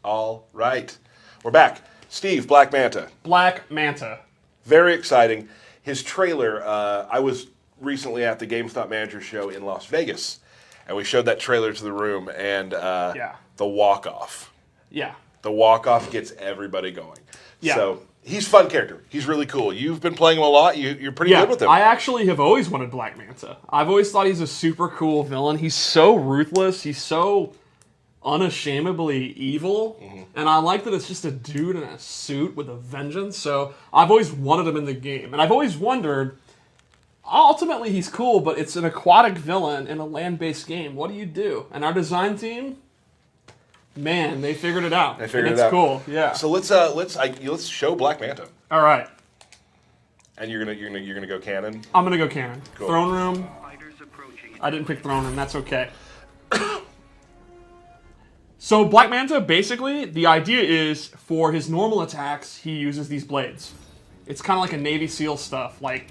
All right. We're back. Steve, Black Manta. Black Manta. Very exciting. His trailer, I was recently at the GameStop Manager Show in Las Vegas, and we showed that trailer to the room, and the walk-off. Yeah. The walk-off gets everybody going. Yeah. So he's a fun character. He's really cool. You've been playing him a lot. You're pretty good with him. I actually have always wanted Black Manta. I've always thought he's a super cool villain. He's so ruthless. He's so unashamedly evil. Mm-hmm. And I like that it's just a dude in a suit with a vengeance. So I've always wanted him in the game. And I've always wondered, ultimately he's cool, but it's an aquatic villain in a land-based game. What do you do? And our design team, man, they figured it out. They figured it out. It's cool, yeah. So let's show Black Manta. All right. And you're gonna go cannon. I'm gonna go cannon. Cool. Throne room. I didn't pick throne room. That's okay. So Black Manta, basically, the idea is for his normal attacks, he uses these blades. It's kind of like a Navy SEAL stuff, like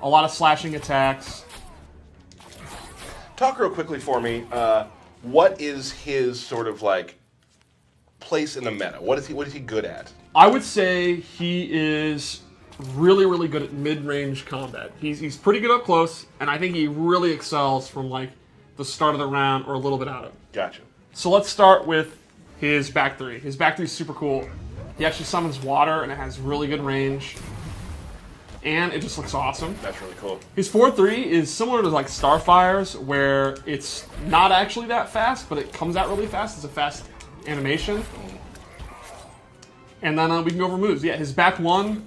a lot of slashing attacks. Talk real quickly for me. What is his sort of like place in the meta? What is he good at? I would say he is really, really good at mid-range combat. He's pretty good up close, and I think he really excels from like the start of the round or a little bit out of it. Gotcha. So let's start with his back three. His back three is super cool. He actually summons water, and it has really good range. And it just looks awesome. That's really cool. His 4-3 is similar to like Starfire's, where it's not actually that fast, but it comes out really fast. It's a fast animation. And then we can go over moves. Yeah, his back one,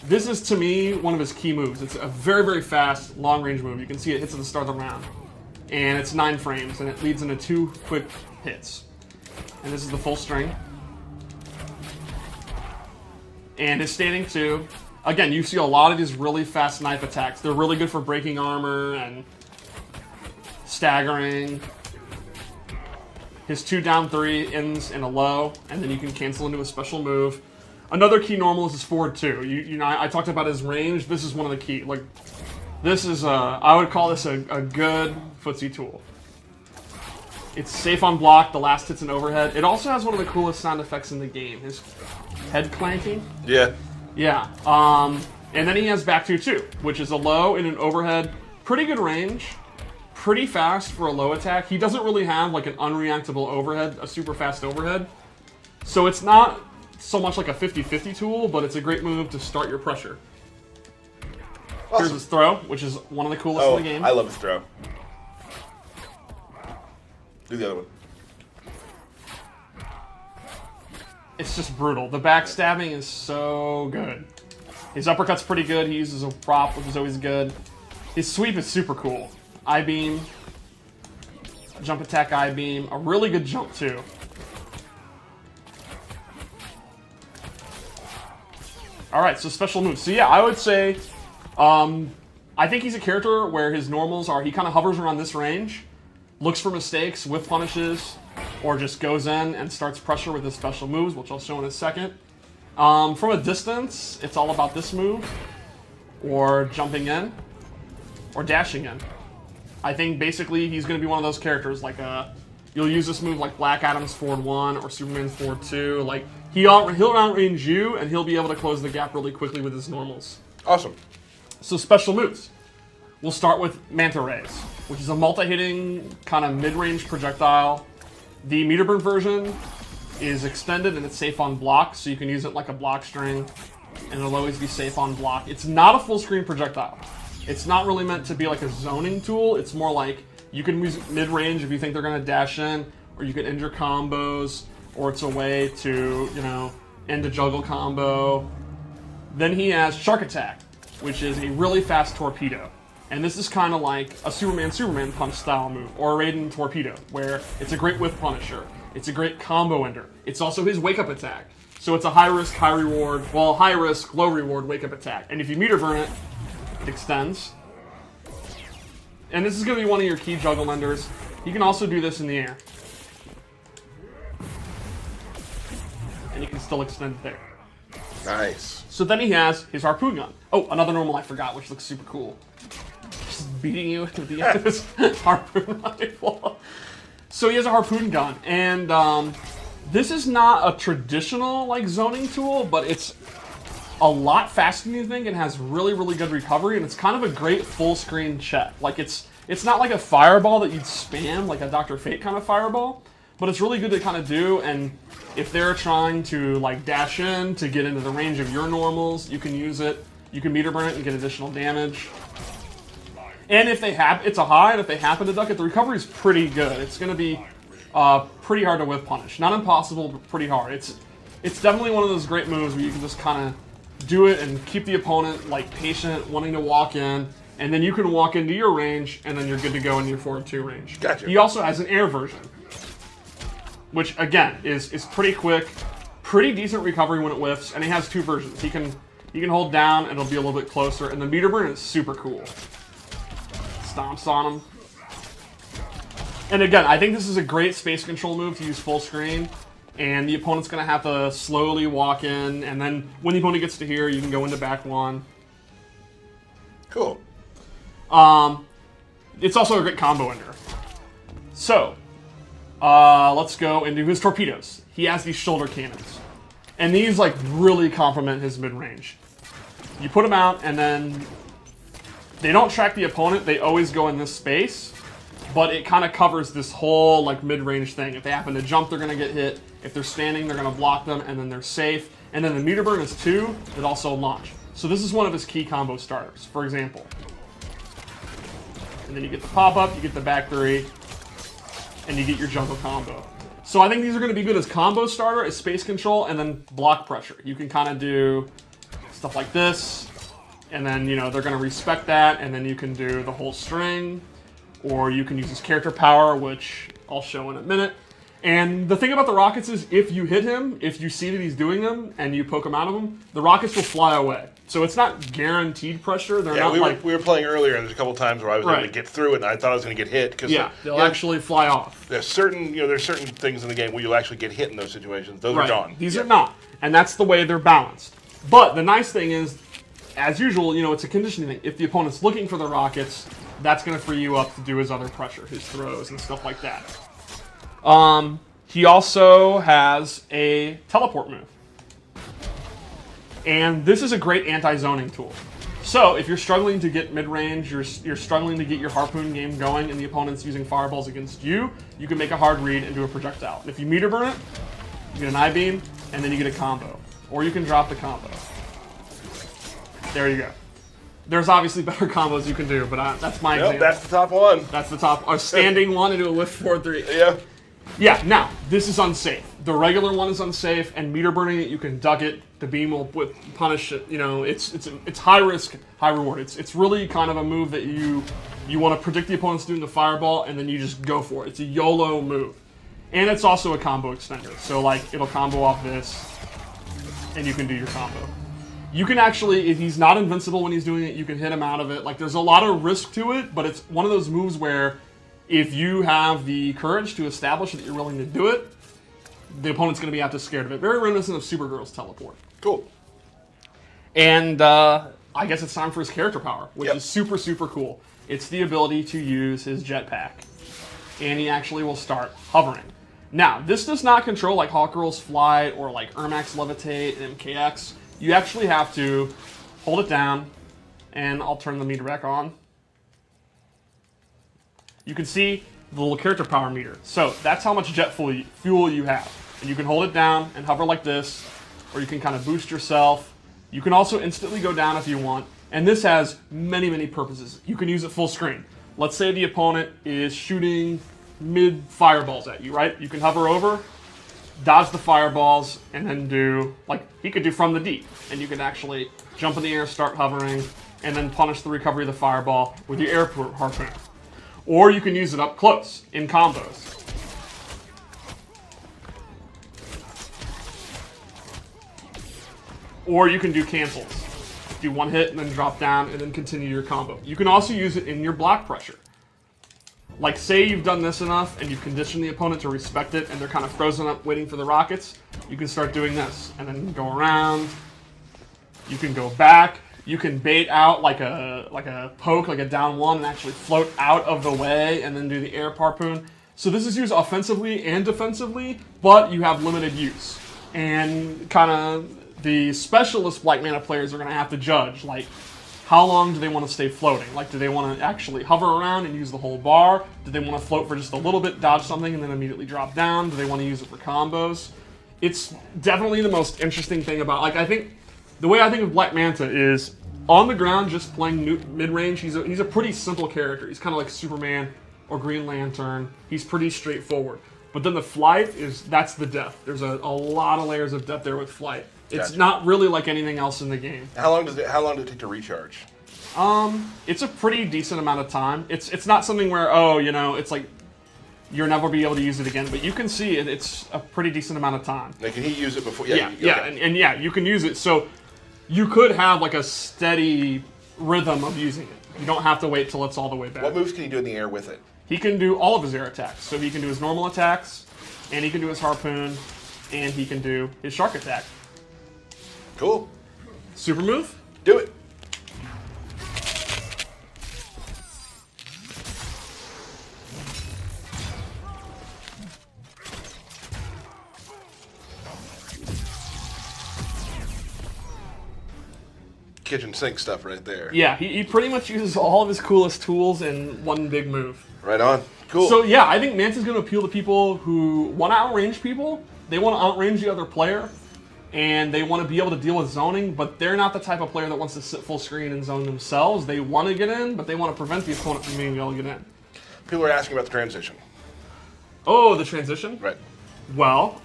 this is to me one of his key moves. It's a very, very fast, long-range move. You can see it hits at the start of the round. And it's 9 frames, and it leads into 2 quick hits. And this is the full string. And his standing 2. Again, you see a lot of these really fast knife attacks. They're really good for breaking armor and staggering. His 2 down 3 ends in a low, and then you can cancel into a special move. Another key normal is his forward 2. You know, I talked about his range. This is one of the key. Like, this is I would call this a good footsie tool. It's safe on block. The last hit's an overhead. It also has one of the coolest sound effects in the game. His head clanking. Yeah. Yeah. And then he has back 2-2, which is a low and an overhead. Pretty good range. Pretty fast for a low attack. He doesn't really have like an unreactable overhead, a super fast overhead. So it's not so much like a 50-50 tool, but it's a great move to start your pressure. Awesome. Here's his throw, which is one of the coolest in the game. I love his throw. Do the other one. It's just brutal. The backstabbing is so good. His uppercut's pretty good. He uses a prop, which is always good. His sweep is super cool. I-beam, jump attack I-beam, a really good jump too. Alright, so special moves. So yeah, I would say, I think he's a character where his normals are, he kind of hovers around this range, looks for mistakes, whiff punishes, or just goes in and starts pressure with his special moves, which I'll show in a second. From a distance, it's all about this move, or jumping in, or dashing in. I think basically he's going to be one of those characters, like you'll use this move like Black Adam's forward 1 or Superman's forward 2. Like he'll outrange you, and he'll be able to close the gap really quickly with his normals. Awesome. So special moves. We'll start with Manta Rays, which is a multi-hitting kind of mid-range projectile. The meter burn version is extended and it's safe on block, so you can use it like a block string, and it'll always be safe on block. It's not a full-screen projectile. It's not really meant to be like a zoning tool. It's more like you can use mid-range if you think they're going to dash in, or you can end your combos, or it's a way to, you know, end a juggle combo. Then he has Shark Attack, which is a really fast torpedo. And this is kind of like a Superman punch style move, or a Raiden torpedo, where it's a great whiff punisher. It's a great combo ender. It's also his wake up attack. So it's a high risk, high reward, well, high risk, low reward wake up attack. And if you meter burn it, it extends. And this is going to be one of your key juggle enders. You can also do this in the air. And you can still extend it there. Nice. So then he has his harpoon gun. Oh, another normal I forgot, which looks super cool. Just beating you with the end of his harpoon rifle. So he has a harpoon gun, and This is not a traditional like zoning tool, but it's a lot faster than you think and has really, really good recovery, and it's kind of a great full screen check. Like it's not like a fireball that you'd spam, like a Dr. Fate kind of fireball, but it's really good to kind of do, and if they're trying to like dash in to get into the range of your normals, you can use it. You can meter burn it and get additional damage. And if they have, it's a high, and if they happen to duck it, the recovery is pretty good. It's going to be pretty hard to whiff punish. Not impossible, but pretty hard. It's definitely one of those great moves where you can just kind of do it and keep the opponent like patient, wanting to walk in, and then you can walk into your range, and then you're good to go in your forward 2 range. Gotcha. He also has an air version, which again is pretty quick, pretty decent recovery when it whiffs, and he has 2 versions. He can hold down, and it'll be a little bit closer, and the meter burn is super cool. Stomps on him. And again, I think this is a great space control move to use full screen, and the opponent's going to have to slowly walk in, and then when the opponent gets to here, you can go into back 1. Cool. It's also a great combo ender. So, let's go into his torpedoes. He has these shoulder cannons, and these like really complement his mid-range. You put them out, and then they don't track the opponent. They always go in this space, but it kind of covers this whole like mid-range thing. If they happen to jump, they're going to get hit. If they're standing, they're going to block them, and then they're safe. And then the meter burn is 2 that also launch. So this is one of his key combo starters, for example. And then you get the pop-up, you get the back 3, and you get your jungle combo. So I think these are going to be good as combo starter, as space control, and then block pressure. You can kind of do stuff like this, and then, you know, they're going to respect that, and then you can do the whole string, or you can use his character power, which I'll show in a minute. And the thing about the rockets is, if you hit him, if you see that he's doing them, and you poke him out of them, the rockets will fly away. So it's not guaranteed pressure. They're not we were playing earlier, and there's a couple times where I was able to get through it, and I thought I was going to get hit. Cause they'll actually fly off. There's certain things in the game where you'll actually get hit in those situations. Those are gone. These are not, and that's the way they're balanced. But the nice thing is, as usual, it's a conditioning thing. If the opponent's looking for the rockets, that's going to free you up to do his other pressure, his throws, and stuff like that. He also has a teleport move. And this is a great anti-zoning tool. So if you're struggling to get mid-range, you're struggling to get your harpoon game going, and the opponent's using fireballs against you, you can make a hard read and do a projectile. And if you meter burn it, you get an I-beam, and then you get a combo. Or you can drop the combo. There you go. There's obviously better combos you can do, but that's my example. That's the top one. That's the top. A standing one and do a lift 4-3. Yeah. Yeah, now, this is unsafe. The regular one is unsafe, and meter burning it, you can duck it. The beam will punish it. It's high risk, high reward. It's really kind of a move that you want to predict the opponent's doing the fireball, and then you just go for it. It's a YOLO move. And it's also a combo extender. So, like, it'll combo off this, and you can do your combo. You can actually, if he's not invincible when he's doing it, you can hit him out of it. Like, there's a lot of risk to it, but it's one of those moves where if you have the courage to establish that you're willing to do it, the opponent's going to be scared of it. Very reminiscent of Supergirl's teleport. Cool. And I guess it's time for his character power, which is super, super cool. It's the ability to use his jetpack. And he actually will start hovering. Now, this does not control like Hawkgirl's Flight or like Ermac's Levitate and MKX. You actually have to hold it down, and I'll turn the meter back on. You can see the little character power meter. So that's how much jet fuel you have. And you can hold it down and hover like this, or you can kind of boost yourself. You can also instantly go down if you want. And this has many, many purposes. You can use it full screen. Let's say the opponent is shooting mid fireballs at you, right? You can hover over, dodge the fireballs, and then do, like, he could do from the deep. And you can actually jump in the air, start hovering, and then punish the recovery of the fireball with your air harpoon. Or you can use it up close in combos. Or you can do cancels. Do one hit and then drop down and then continue your combo. You can also use it in your block pressure. Like, say you've done this enough and you've conditioned the opponent to respect it and they're kind of frozen up waiting for the rockets, you can start doing this and then go around. You can go back. You can bait out like a poke, like a down one, and actually float out of the way and then do the air harpoon. So this is used offensively and defensively, but you have limited use. And kind of the specialist Black Manta players are going to have to judge, like, how long do they want to stay floating? Like, do they want to actually hover around and use the whole bar? Do they want to float for just a little bit, dodge something, and then immediately drop down? Do they want to use it for combos? It's definitely the most interesting thing about, like, I think, the way I think of Black Manta is, on the ground, just playing mid-range, he's a pretty simple character. He's kind of like Superman or Green Lantern. He's pretty straightforward. But then the flight that's the depth. There's a lot of layers of depth there with flight. It's not really like anything else in the game. How long does it take to recharge? It's a pretty decent amount of time. It's not something where, it's like you'll never be able to use it again. But you can see it's a pretty decent amount of time. Now, can he use it before? Yeah, and you can use it. So you could have like a steady rhythm of using it. You don't have to wait till it's all the way back. What moves can he do in the air with it? He can do all of his air attacks. So he can do his normal attacks, and he can do his harpoon, and he can do his shark attack. Cool. Super move? Do it. Kitchen sink stuff right there. Yeah, he pretty much uses all of his coolest tools in one big move. Right on. Cool. So yeah, I think Manta's going to appeal to people who want to outrange people. They want to outrange the other player, and they want to be able to deal with zoning, but they're not the type of player that wants to sit full screen and zone themselves. They want to get in, but they want to prevent the opponent from being able to get in. People are asking about the transition. Oh, the transition? Right. Well,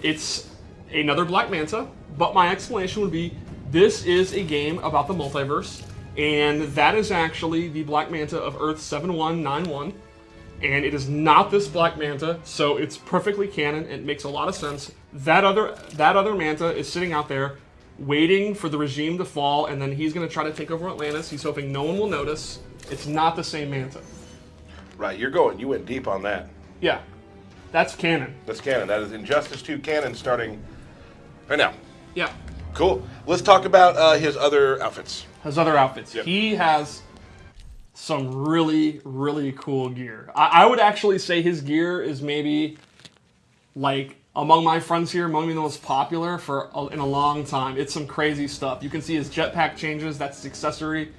it's another Black Manta, but my explanation would be this is a game about the multiverse, and that is actually the Black Manta of Earth 7191, and it is not this Black Manta, so it's perfectly canon. It makes a lot of sense. That other Manta is sitting out there waiting for the regime to fall, and then he's going to try to take over Atlantis. He's hoping no one will notice. It's not the same Manta. Right, you went deep on that. Yeah, that's canon. That's canon. That is Injustice 2 canon starting right now. Yeah. Cool. Let's talk about his other outfits. Yep. He has some really, really cool gear. I would actually say his gear is maybe, like, among my friends here, among the most popular in a long time. It's some crazy stuff. You can see his jetpack changes, that's his accessory,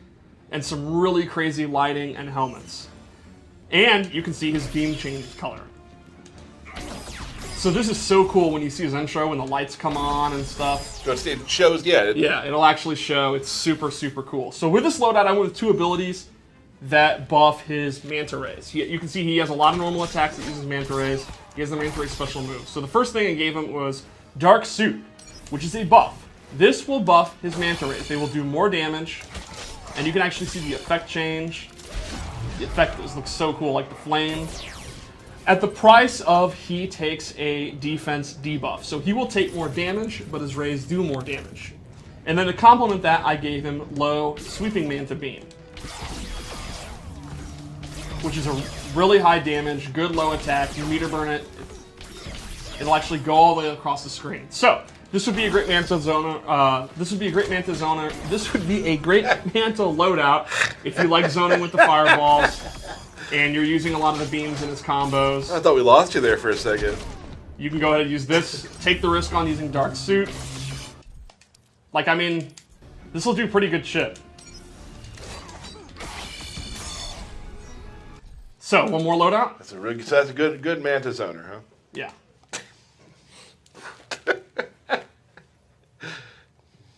and some really crazy lighting and helmets. And you can see his beam change color. So this is so cool when you see his intro when the lights come on and stuff. So it shows, yeah. Yeah, it'll actually show. It's super, super cool. So with this loadout, I went with two abilities that buff his Manta Rays. You can see he has a lot of normal attacks that uses Manta Rays. He has the Manta Ray special move. So the first thing I gave him was Dark Suit, which is a buff. This will buff his Manta Rays. They will do more damage, and you can actually see the effect change. The effect looks so cool, like the flames. At the price of he takes a defense debuff. So he will take more damage, but his rays do more damage. And then to complement that, I gave him low sweeping Manta Beam, which is a really high damage, good low attack. You meter burn it, it'll actually go all the way across the screen. So this would be a great Manta zoner. This would be a great Manta loadout if you like zoning with the fireballs. And you're using a lot of the beams in his combos. I thought we lost you there for a second. You can go ahead and use this. Take the risk on using Dark Suit. Like, I mean, this will do pretty good shit. So, one more loadout? That's a good Manta zoner, huh? Yeah.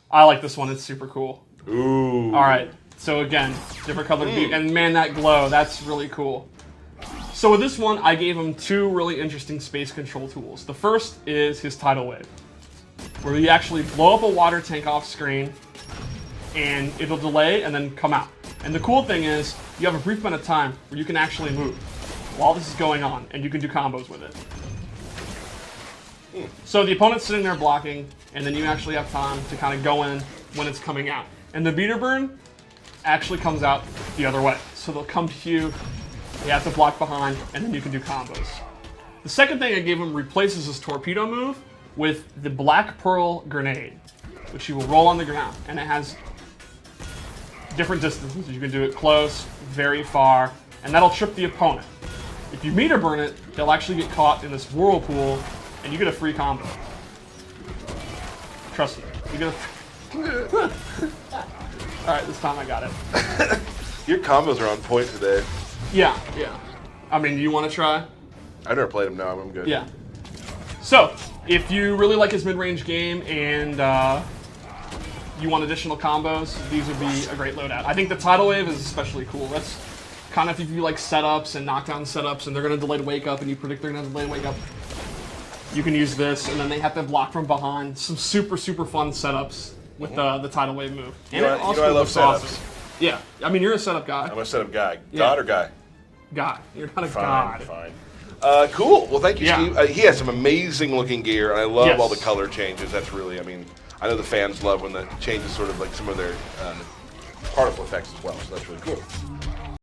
I like this one. It's super cool. Ooh. All right. So again, different colored beam, and man, that glow, that's really cool. So with this one, I gave him two really interesting space control tools. The first is his Tidal Wave, where you actually blow up a water tank off screen, and it'll delay and then come out. And the cool thing is, you have a brief amount of time where you can actually move while this is going on, and you can do combos with it. So the opponent's sitting there blocking, and then you actually have time to kind of go in when it's coming out. And the meter burn actually comes out the other way. So they'll come to you, you have to block behind, and then you can do combos. The second thing I gave him replaces his torpedo move with the Black Pearl Grenade, which you will roll on the ground, and it has different distances. You can do it close, very far, and that'll trip the opponent. If you meter burn it, they'll actually get caught in this whirlpool, and you get a free combo. Trust me, you get a. All right, this time I got it. Your combos are on point today. Yeah. I mean, do you want to try? I've never played him. No, I'm good. Yeah. So, if you really like his mid-range game and you want additional combos, these would be a great loadout. I think the Tidal Wave is especially cool. That's kind of if you like setups and knockdown setups, and they're going to delay to wake up, and you predict they're going to delay to wake up. You can use this, and then they have to block from behind. Some super fun setups with the Tidal Wave move. And I love setups. Awesome. Yeah, I mean, you're a setup guy. I'm a setup guy. God or guy? God. You're not a god. Fine. Cool. Well, thank you, Steve. He has some amazing looking gear, and I love all the color changes. That's really, I mean, I know the fans love when that changes sort of like some of their particle effects as well, so that's really cool.